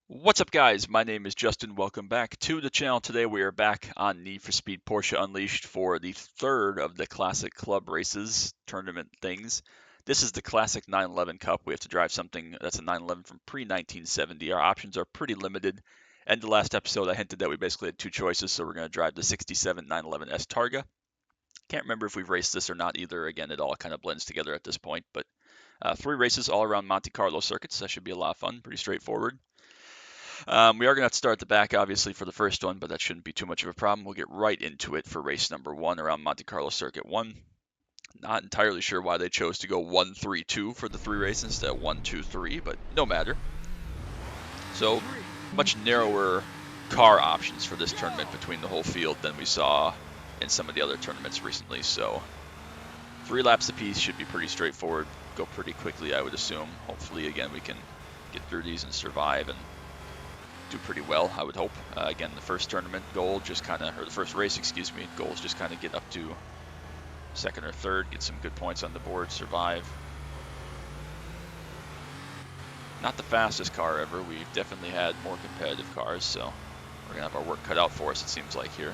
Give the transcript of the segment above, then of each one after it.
What's up, guys? My name is Justin. Welcome back to the channel. Today we are back on Need for Speed Porsche Unleashed for the third of the Classic Club Races tournament things. This is the Classic 911 Cup. We have to drive something that's a 911 from pre-1970. Our options are pretty limited. And the last episode I hinted that we basically had two choices, so we're going to drive the 67 911S Targa. Can't remember if we've raced this or not either. Again, it all kind of blends together at this point. But three races all around Monte Carlo circuits. That should be a lot of fun. Pretty straightforward. We are going to have to start at the back, obviously, for the first one, but that shouldn't be too much of a problem. We'll get right into it for race number one around Monte Carlo Circuit 1. Not entirely sure why they chose to go 1-3-2 for the three races instead of 1-2-3, but no matter. So, much narrower car options for this tournament between the whole field than we saw in some of the other tournaments recently. So, 3 laps apiece should be pretty straightforward. Go pretty quickly, I would assume. Hopefully, again, we can get through these and survive and do pretty well, I would hope. Again, the first tournament goal just kind of, or the first race, excuse me, goals just kind of get up to second or third, get some good points on the board, survive. Not the fastest car ever. We've definitely had more competitive cars, so we're gonna have our work cut out for us, it seems like here.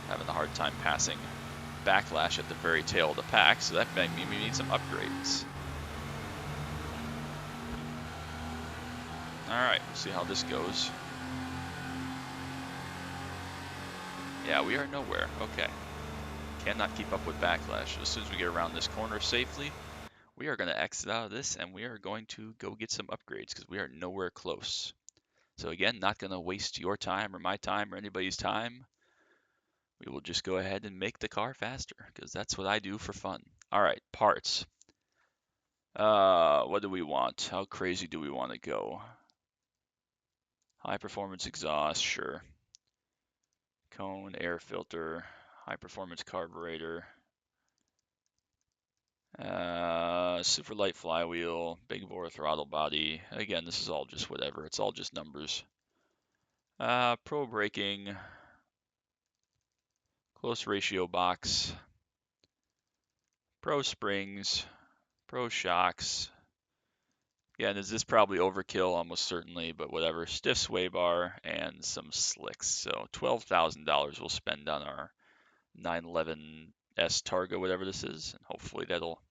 Having a hard time passing Backlash at the very tail of the pack, so that might mean we need some upgrades. Alright, we'll see how this goes. Yeah, we are nowhere. Okay. Cannot keep up with Backlash. As soon as we get around this corner safely, we are going to exit out of this and we are going to go get some upgrades because we are nowhere close. So again, not going to waste your time or my time or anybody's time. We will just go ahead and make the car faster because that's what I do for fun. Alright, parts. What do we want? How crazy do we want to go? High performance exhaust, sure. Cone, air filter, high performance carburetor, super light flywheel, big bore throttle body. Again, this is all just whatever. It's all just numbers. Pro braking, close ratio box, pro springs, pro shocks. Again, is this probably overkill? Almost certainly, but whatever. Stiff sway bar and some slicks. So $12,000 we'll spend on our 911S Targa, whatever this is, and hopefully that'll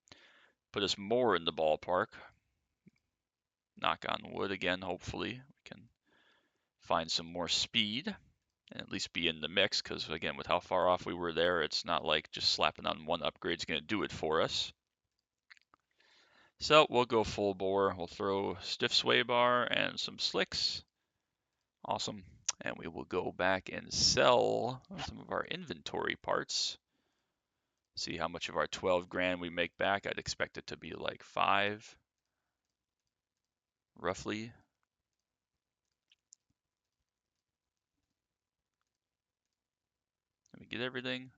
put us more in the ballpark. Knock on wood again, hopefully. We can find some more speed and at least be in the mix, because again, with how far off we were there, it's not like just slapping on one upgrade is going to do it for us. So we'll go full bore. We'll throw stiff sway bar and some slicks. Awesome. And we will go back and sell some of our inventory parts. See how much of our 12 grand we make back. I'd expect it to be like 5, roughly. Did we get everything?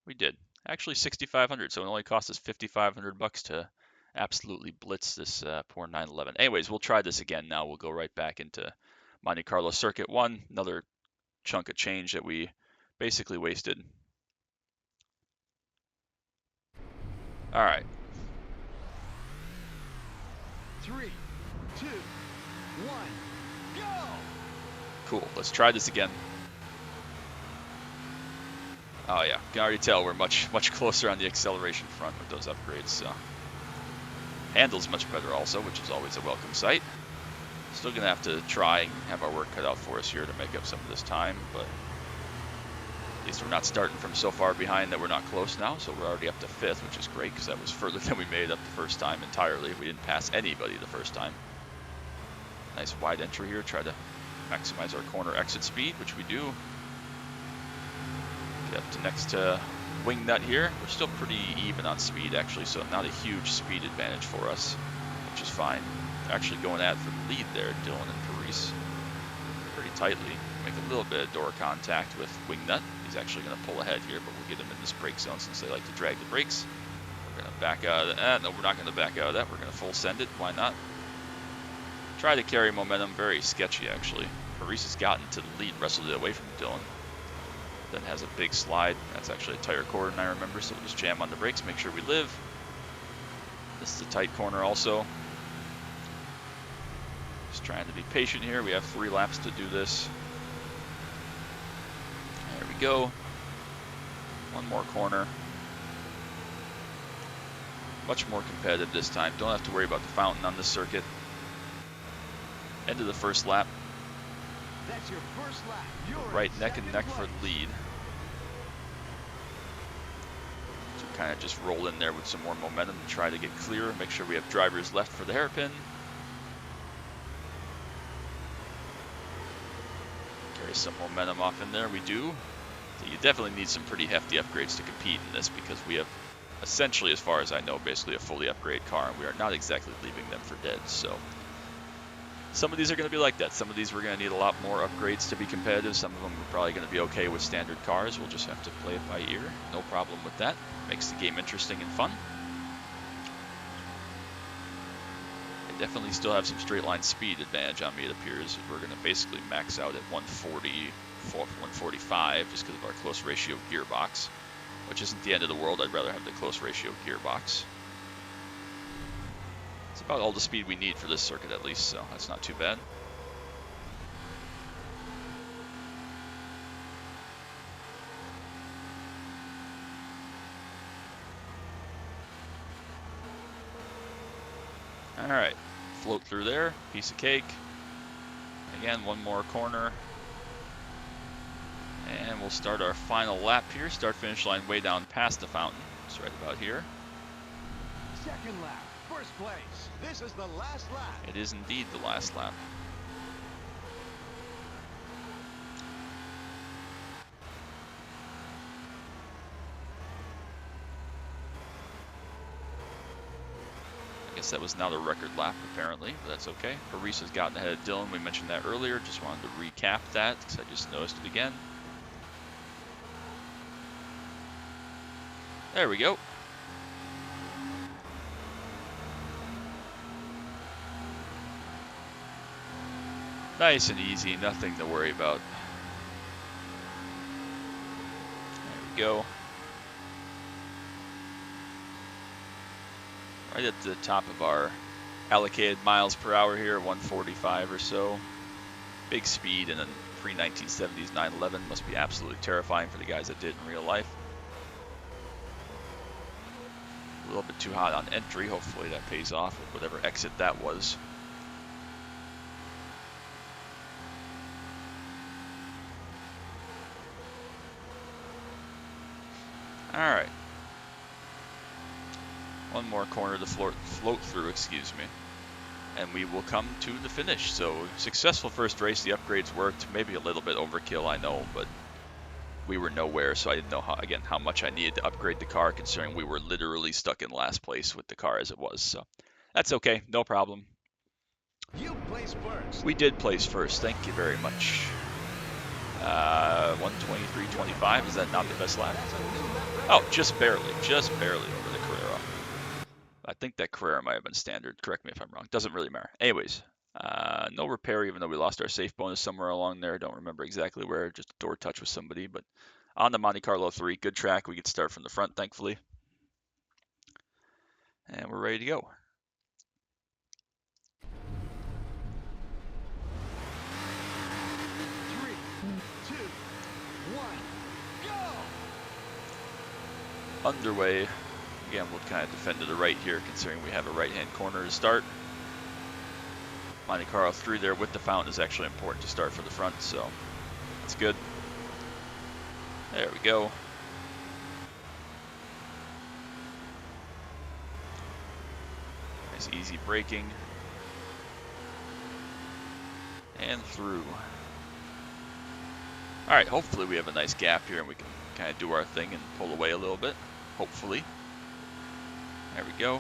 We did. Actually 6,500, so it only cost us 5,500 bucks to absolutely blitz this poor 911. Anyways, we'll try this again now. We'll go right back into Monte Carlo Circuit 1, another chunk of change that we basically wasted. All right. 3, 2, 1, go! Cool. Let's try this again. Oh yeah, can already tell we're much closer on the acceleration front with those upgrades. So handle's much better also, which is always a welcome sight. Still gonna have to try and have our work cut out for us here to make up some of this time, but at least we're not starting from so far behind that we're not close now. So we're already up to 5th, which is great because that was further than we made up the first time entirely. We didn't pass anybody the first time. Nice wide entry here. Try to maximize our corner exit speed, which we do. Get up to next to wing nut here. We're still pretty even on speed actually, so not a huge speed advantage for us, which is fine. They're actually going at it for the lead there, Dylan and Paris, pretty tightly. Make a little bit of door contact with wing nut. He's actually going to pull ahead here, but we'll get him in this brake zone since they like to drag the brakes. We're going to back out of that. No, we're not going to back out of that. We're going to full send it. Why not? Try to carry momentum. Very sketchy actually. Paris has gotten to the lead, wrestled it away from Dylan. Then has a big slide. That's actually a tire cord, and I remember, so we'll just jam on the brakes, make sure we live. This is a tight corner also. Just trying to be patient here. We have 3 laps to do this. There we go. One more corner. Much more competitive this time. Don't have to worry about the fountain on this circuit. End of the first lap. That's your first lap. You're Right in neck and second neck for place. the lead. So kind of just roll in there with some more momentum and try to get clear. Make sure we have drivers left for the hairpin. Carry some momentum off in there. We do. So you definitely need some pretty hefty upgrades to compete in this because we have essentially, as far as I know, basically a fully upgraded car, and we are not exactly leaving them for dead. So some of these are going to be like that. Some of these we're going to need a lot more upgrades to be competitive. Some of them are probably going to be okay with standard cars. We'll just have to play it by ear. No problem with that. Makes the game interesting and fun. I definitely still have some straight line speed advantage on me, it appears. We're going to basically max out at 140, 145 just because of our close ratio gearbox, which isn't the end of the world. I'd rather have the close ratio gearbox. It's about all the speed we need for this circuit at least, so that's not too bad. Alright, float through there, piece of cake. Again, one more corner. And we'll start our final lap here. Start finish line way down past the fountain. It's right about here. Second lap, first place. This is the last lap. It is indeed the last lap. I guess that was not a record lap apparently, but that's okay. Paris has gotten ahead of Dylan. We mentioned that earlier. Just wanted to recap that because I just noticed it again. There we go. Nice and easy, nothing to worry about. There we go. Right at the top of our allocated miles per hour here, 145 or so. Big speed, and then pre-1970s 911 must be absolutely terrifying for the guys that did in real life. A little bit too hot on entry. Hopefully that pays off with whatever exit that was. Alright. One more corner to float through, excuse me. And we will come to the finish. So, successful first race. The upgrades worked. Maybe a little bit overkill, I know, but we were nowhere, so I didn't know, how much I needed to upgrade the car, considering we were literally stuck in last place with the car as it was. So, that's okay. No problem. You place first. We did place first. Thank you very much. 123.25. Is that not the best lap? That's a new lap Oh, record. just barely over the Carrera. I think that Carrera might have been standard. Correct me if I'm wrong. Doesn't really matter. Anyways, no repair, even though we lost our safe bonus somewhere along there. Don't remember exactly where. Just a door touch with somebody. But on the Monte Carlo 3, good track. We could start from the front, thankfully. And we're ready to go. Three, two, one, go! Underway. Again, we'll kind of defend to the right here, considering we have a right-hand corner to start. Monte Carlo 3 there with the fountain is actually important to start for the front, so that's good. There we go. Nice easy braking. And through. Alright, hopefully we have a nice gap here and we can kind of do our thing and pull away a little bit. Hopefully. There we go.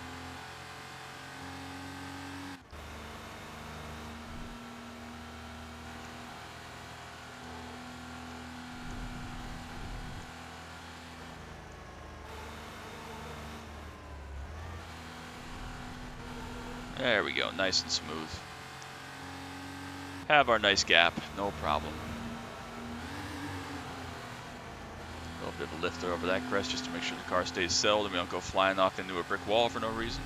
There we go, nice and smooth. Have our nice gap, no problem. A little bit of a lifter over that crest just to make sure the car stays settled and we don't go flying off into a brick wall for no reason.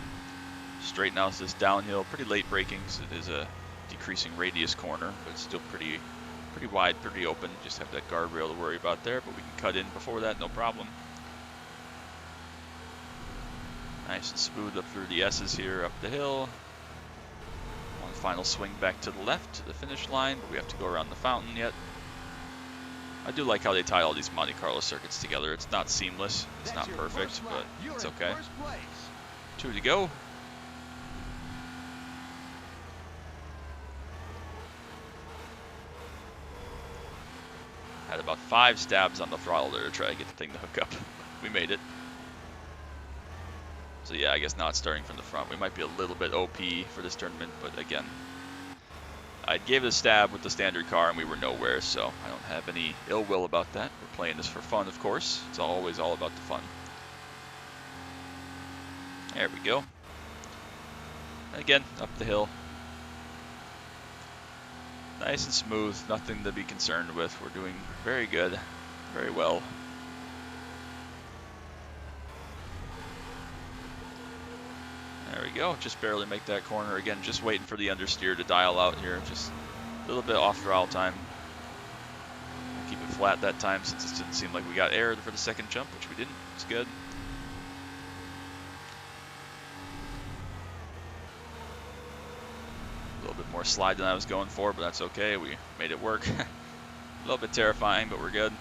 straighten out this downhill. Pretty late braking because it is a decreasing radius corner, but it's still pretty wide, pretty open. Just have that guardrail to worry about there, but we can cut in before that, no problem. Nice and smooth up through the S's here, up the hill. One final swing back to the left to the finish line, but we have to go around the fountain yet. I do like how they tie all these Monte Carlo circuits together. It's not seamless, it's not perfect, but it's okay. 2 to go. Had about 5 stabs on the throttle there to try to get the thing to hook up. We made it. So yeah, I guess not starting from the front. We might be a little bit OP for this tournament, but again, I gave it a stab with the standard car and we were nowhere, so I don't have any ill will about that. We're playing this for fun, of course. It's always all about the fun. There we go. And again, up the hill. Nice and smooth, nothing to be concerned with. We're doing very good, very well. There we go, just barely make that corner. Again, just waiting for the understeer to dial out here. Just a little bit off throttle time. Keep it flat that time since it didn't seem like we got air for the second jump, which we didn't. It's good. A little bit more slide than I was going for, but that's okay. We made it work. A little bit terrifying, but we're good.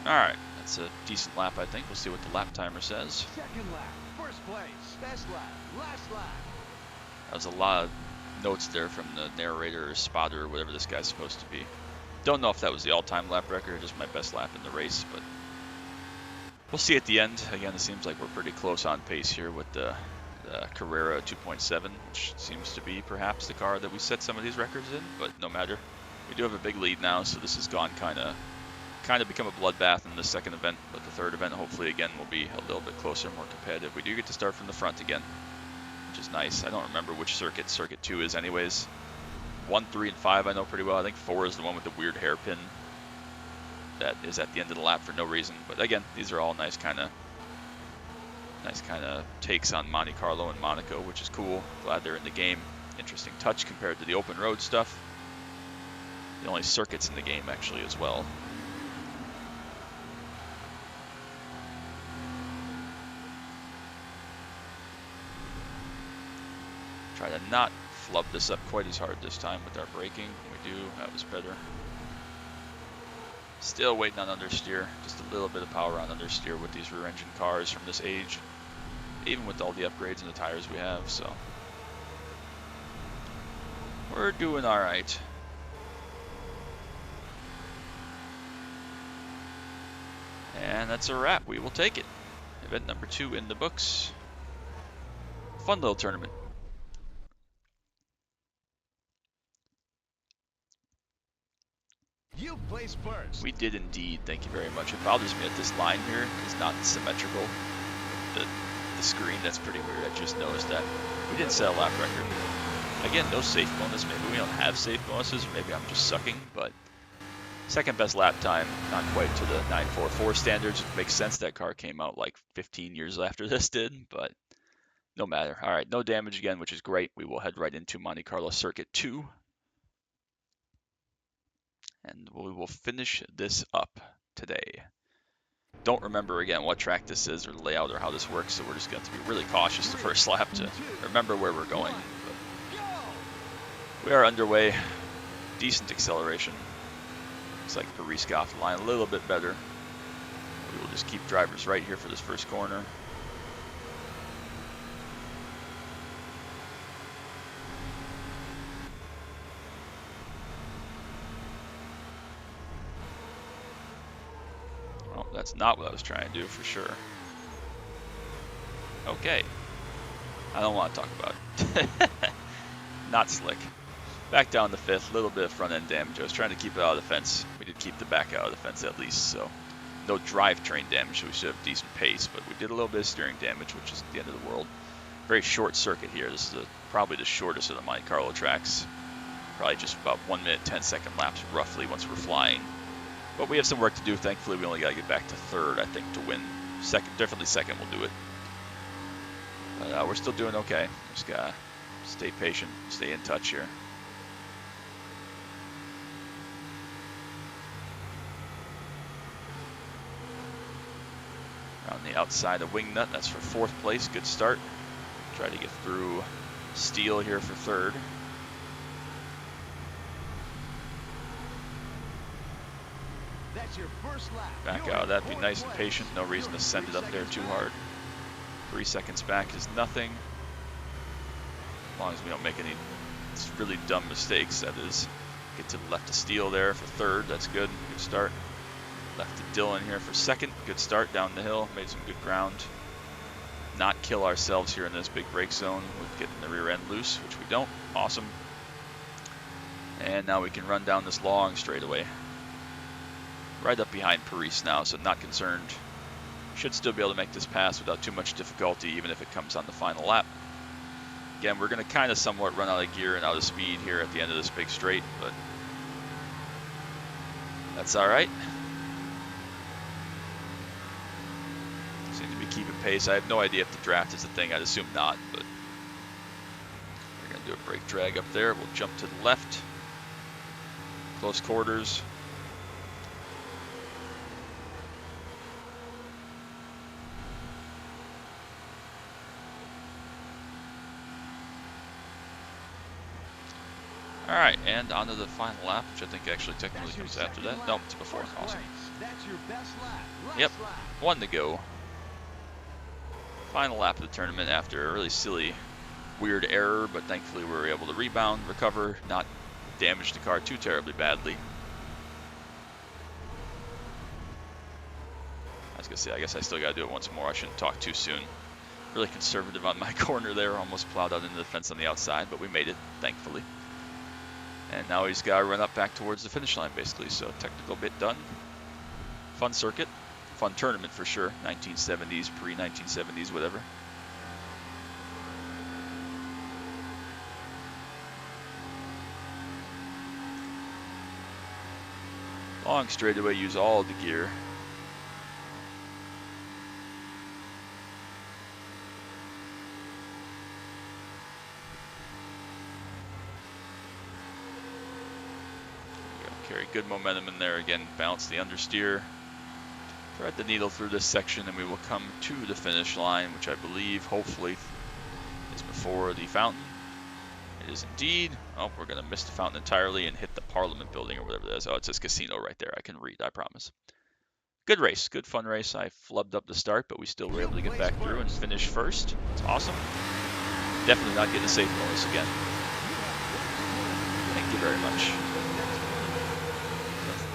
Alright, that's a decent lap, I think. We'll see what the lap timer says. Second lap, first place, best lap, last lap. That was a lot of notes there from the narrator or spotter or whatever this guy's supposed to be. Don't know if that was the all-time lap record or just my best lap in the race, but we'll see at the end. Again, it seems like we're pretty close on pace here with the Carrera 2.7, which seems to be perhaps the car that we set some of these records in, but no matter. We do have a big lead now, so this has gone kind of become a bloodbath in the second event, but the third event hopefully again will be a little bit closer, more competitive. We do get to start from the front again, which is nice. I don't remember which circuit 2 is anyways. 1, 3, and 5 I know pretty well. I think 4 is the one with the weird hairpin that is at the end of the lap for no reason. But again, these are all nice kind of takes on Monte Carlo and Monaco, which is cool. Glad they're in the game. Interesting touch compared to the open road stuff. The only circuits in the game actually as well. Try to not flub this up quite as hard this time with our braking. We do, that was better. Still waiting on understeer, just a little bit of power on understeer with these rear engine cars from this age, even with all the upgrades and the tires we have, so we're doing all right. And that's a wrap. We will take it. Event number 2 in the books. Fun little tournament. You place first. We did indeed, thank you very much. It bothers me that this line here is not symmetrical. The screen, that's pretty weird. I just noticed that. We didn't set a lap record. Again, no safe bonus. Maybe we don't have safe bonuses, or maybe I'm just sucking, but second best lap time, not quite to the 944 standards. It makes sense that car came out like 15 years after this did, but no matter. All right, no damage again, which is great. We will head right into Monte Carlo Circuit 2. And we will finish this up today. Don't remember again what track this is or the layout or how this works, so we're just going to have to be really cautious the first lap to remember where we're going. But we are underway. Decent acceleration. Looks like Paris got off the line a little bit better. We will just keep drivers right here for this first corner. Well, that's not what I was trying to do for sure. Okay. I don't want to talk about it. Not slick. Back down the fifth, little bit of front end damage. I was trying to keep it out of the fence. We did keep the back out of the fence at least, so no drivetrain damage, so we should have decent pace, but we did a little bit of steering damage, which isn't the end of the world. Very short circuit here. This is probably the shortest of the Monte Carlo tracks. Probably just about 1 minute, 10-second laps roughly once we're flying. But we have some work to do. Thankfully, we only got to get back to third, I think, to win. Second, definitely second will do it. But we're still doing okay. Just got to stay patient, stay in touch here. On the outside of Wingnut, that's for fourth place. Good start. Try to get through Steele here for third. That's your first lap. Back out. That'd be nice and patient. No reason to send it up there too hard. 3 seconds back is nothing. As long as we don't make any really dumb mistakes, that is. Get to the left of Steele there for third. That's good. Good start. Left to Dylan here for second. Good start down the hill. Made some good ground. Not kill ourselves here in this big brake zone with getting the rear end loose, which we don't. Awesome. And now we can run down this long straightaway. Right up behind Paris now, so not concerned. Should still be able to make this pass without too much difficulty, even if it comes on the final lap. Again, we're going to kind of somewhat run out of gear and out of speed here at the end of this big straight, but that's all right. Seems to be keeping pace. I have no idea if the draft is a thing. I'd assume not, but we're going to do a brake drag up there. We'll jump to the left. Close quarters. All right, and on to the final lap, which I think actually technically was after that. Nope, it's before. Awesome. That's your best lap. Yep, one to go. Final lap of the tournament after a really silly, weird error, but thankfully we were able to rebound, recover, not damage the car too terribly badly. I was gonna say, I guess I still gotta do it once more. I shouldn't talk too soon. Really conservative on my corner there, almost plowed out into the fence on the outside, but we made it, thankfully. And now he's got to run up back towards the finish line, basically. So technical bit done. Fun circuit. Fun tournament for sure. 1970s, pre-1970s, whatever. Long straightaway, use all the gear. Carry good momentum in there again, balance the understeer. Thread the needle through this section and we will come to the finish line, which I believe, hopefully, is before the fountain. It is indeed. Oh, we're going to miss the fountain entirely and hit the Parliament building or whatever that is. Oh, it says casino right there. I can read, I promise. Good race, good fun race. I flubbed up the start, but we still were able to get back through and finish first. It's awesome. Definitely not getting a safe bonus again. Thank you very much.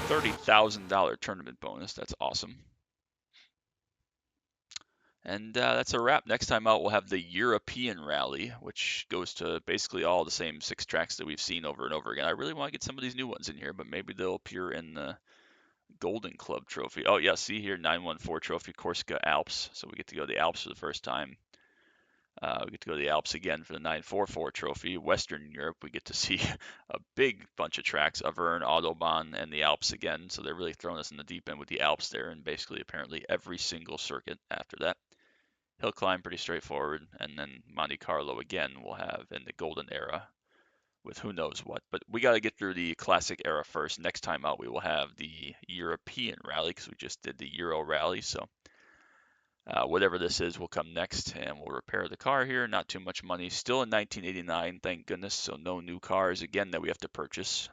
$30,000 tournament bonus. That's awesome. And that's a wrap. Next time out, we'll have the European Rally, which goes to basically all the same 6 tracks that we've seen over and over again. I really want to get some of these new ones in here, but maybe they'll appear in the Golden Club trophy. Oh, yeah, see here, 914 trophy, Corsica Alps. So we get to go to the Alps for the first time. We get to go to the Alps again for the 944 trophy. Western Europe, we get to see a big bunch of tracks, Auvergne, Autobahn, and the Alps again. So they're really throwing us in the deep end with the Alps there, and basically apparently every single circuit after that. Hill climb, pretty straightforward, and then Monte Carlo again we'll have in the golden era with who knows what. But we got to get through the classic era first. Next time out, we will have the European Rally because we just did the Euro Rally. So whatever this is will come next, and we'll repair the car here. Not too much money. Still in 1989, thank goodness. So no new cars again that we have to purchase.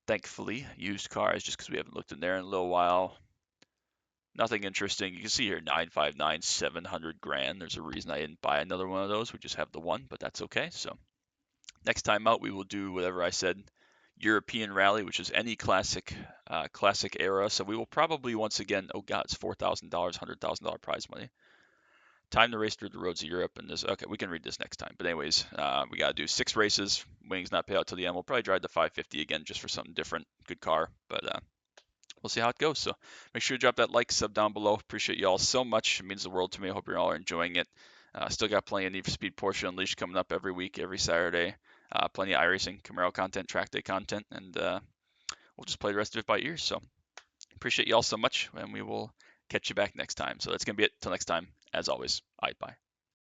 Thankfully, used cars just because we haven't looked in there in a little while. Nothing interesting. You can see here 959, 700 grand. There's a reason I didn't buy another one of those. We just have the one, but that's okay. So next time out, we will do whatever I said, European Rally, which is any classic era. So we will probably once again, oh God, it's $4,000, $100,000 prize money. Time to race through the roads of Europe. And this, okay, we can read this next time. But anyways, we got to do 6 races. Wings not pay out till the end. We'll probably drive the 550 again just for something different. Good car, but we'll see how it goes. So make sure to drop that like, sub down below. Appreciate you all so much. It means the world to me. I hope you all are enjoying it. Still got plenty of Need for Speed Porsche Unleashed coming up every week, every Saturday. Plenty of iRacing, Camaro content, track day content, and we'll just play the rest of it by ear. So appreciate you all so much, and we will catch you back next time. So that's going to be it. Till next time, as always, bye.